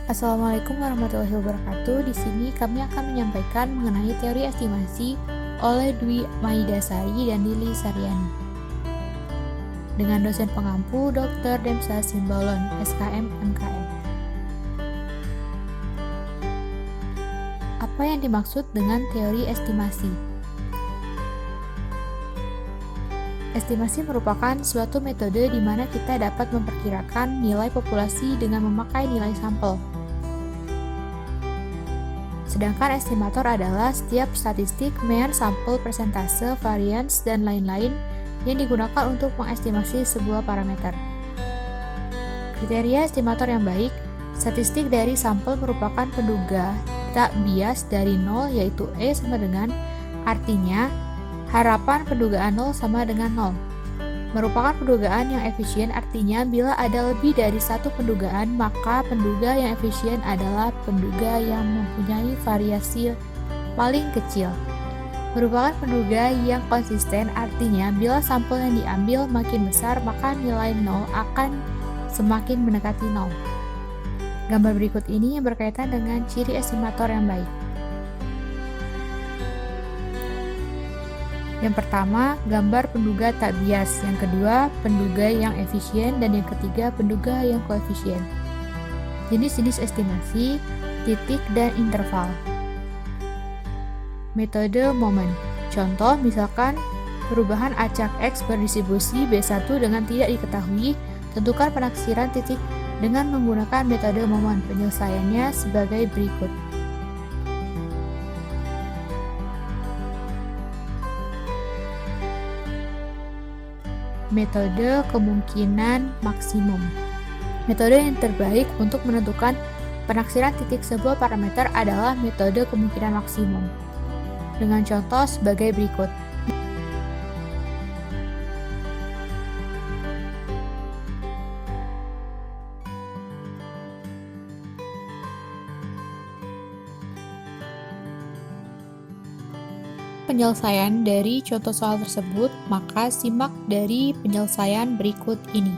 Assalamualaikum warahmatullahi wabarakatuh. Di sini kami akan menyampaikan mengenai teori estimasi oleh Dwi Maidasari dan Lili Saryani. Dengan dosen pengampu Dr. Demsa Simbolon, SKM MKM. Apa yang dimaksud dengan teori estimasi? Estimasi merupakan suatu metode di mana kita dapat memperkirakan nilai populasi dengan memakai nilai sampel. Sedangkan estimator adalah setiap statistik, mean, sampel, persentase, variance, dan lain-lain yang digunakan untuk mengestimasi sebuah parameter. Kriteria estimator yang baik, statistik dari sampel merupakan penduga tak bias dari 0 yaitu E sama dengan, artinya harapan pendugaan 0 sama dengan 0. Merupakan pendugaan yang efisien, artinya bila ada lebih dari satu pendugaan, maka penduga yang efisien adalah penduga yang mempunyai variasi paling kecil. Merupakan penduga yang konsisten, artinya bila sampel yang diambil makin besar, maka nilai 0 akan semakin mendekati 0. Gambar berikut ini yang berkaitan dengan ciri estimator yang baik. Yang pertama, gambar penduga tak bias. Yang kedua, penduga yang efisien. Dan yang ketiga, penduga yang koefisien. Jenis-jenis estimasi, titik, dan interval. Metode momen. Contoh, misalkan perubahan acak X berdistribusi B1 dengan tidak diketahui, tentukan penaksiran titik dengan menggunakan metode momen. Penyelesaiannya sebagai berikut. Metode kemungkinan maksimum. Metode yang terbaik untuk menentukan penaksiran titik sebuah parameter adalah metode kemungkinan maksimum. Dengan contoh sebagai berikut. Penyelesaian dari contoh soal tersebut, maka simak dari penyelesaian berikut ini.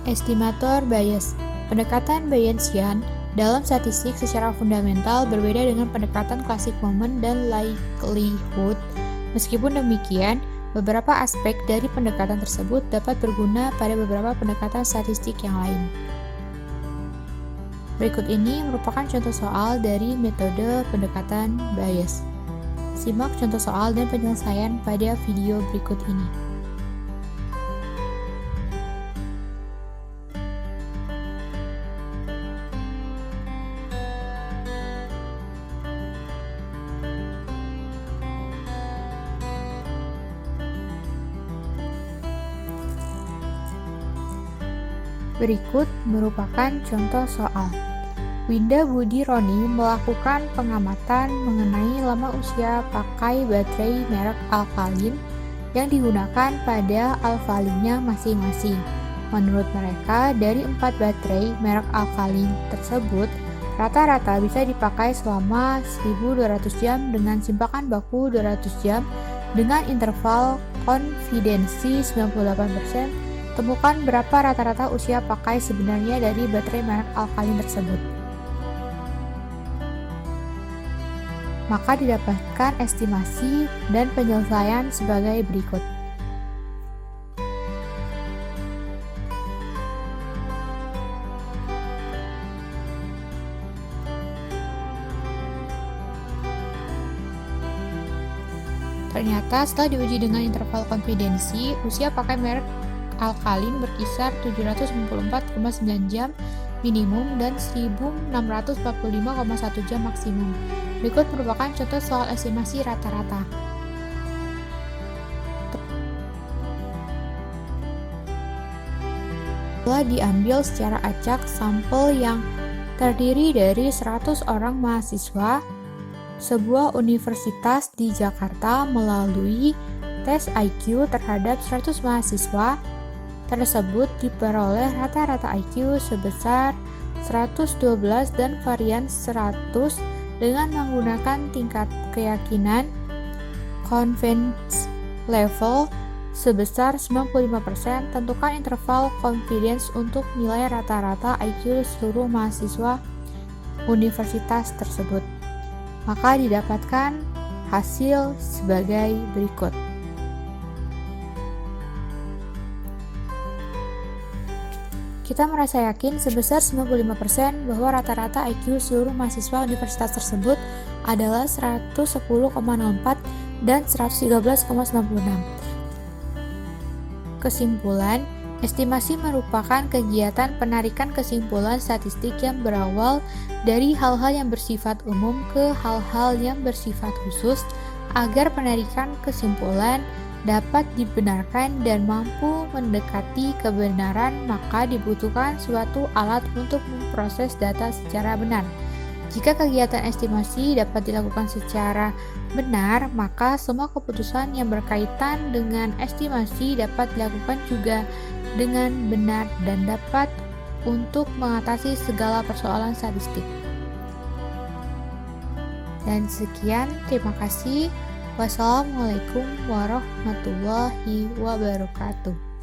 Estimator bias. Pendekatan Bayesian dalam statistik secara fundamental berbeda dengan pendekatan klasik momen dan likelihood. Meskipun demikian, beberapa aspek dari pendekatan tersebut dapat berguna pada beberapa pendekatan statistik yang lain. Berikut ini merupakan contoh soal dari metode pendekatan Bayes. Simak contoh soal dan penyelesaian pada video berikut ini. Berikut merupakan contoh soal. Winda Budi Roni melakukan pengamatan mengenai lama usia pakai baterai merek Alkaline yang digunakan pada Alkaline-nya masing-masing. Menurut mereka, dari 4 baterai merek Alkaline tersebut, rata-rata bisa dipakai selama 1200 jam dengan simpakan baku 200 jam dengan interval konfidensi 98%. Temukan berapa rata-rata usia pakai sebenarnya dari baterai merek Alkaline tersebut. Maka didapatkan estimasi dan penyelesaian sebagai berikut. Ternyata setelah diuji dengan interval konfidensi, usia pakai merek Alkaline berkisar 794,9 jam minimum dan 1645,1 jam maksimum. Berikut merupakan contoh soal estimasi rata-rata. Telah diambil secara acak sampel yang terdiri dari 100 orang mahasiswa sebuah universitas di Jakarta melalui tes IQ terhadap 100 mahasiswa tersebut diperoleh rata-rata IQ sebesar 112 dan varian 100 dengan menggunakan tingkat keyakinan confidence level sebesar 95%. Tentukan interval confidence untuk nilai rata-rata IQ seluruh mahasiswa universitas tersebut. Maka didapatkan hasil sebagai berikut. Kita merasa yakin sebesar 95% bahwa rata-rata IQ seluruh mahasiswa universitas tersebut adalah 110,04 dan 113,96. Kesimpulan, estimasi merupakan kegiatan penarikan kesimpulan statistik yang berawal dari hal-hal yang bersifat umum ke hal-hal yang bersifat khusus. Agar penarikan kesimpulan dapat dibenarkan dan mampu mendekati kebenaran, maka dibutuhkan suatu alat untuk memproses data secara benar. Jika kegiatan estimasi dapat dilakukan secara benar, maka semua keputusan yang berkaitan dengan estimasi dapat dilakukan juga dengan benar dan dapat untuk mengatasi segala persoalan statistik. Dan sekian, terima kasih. Wassalamualaikum warahmatullahi wabarakatuh.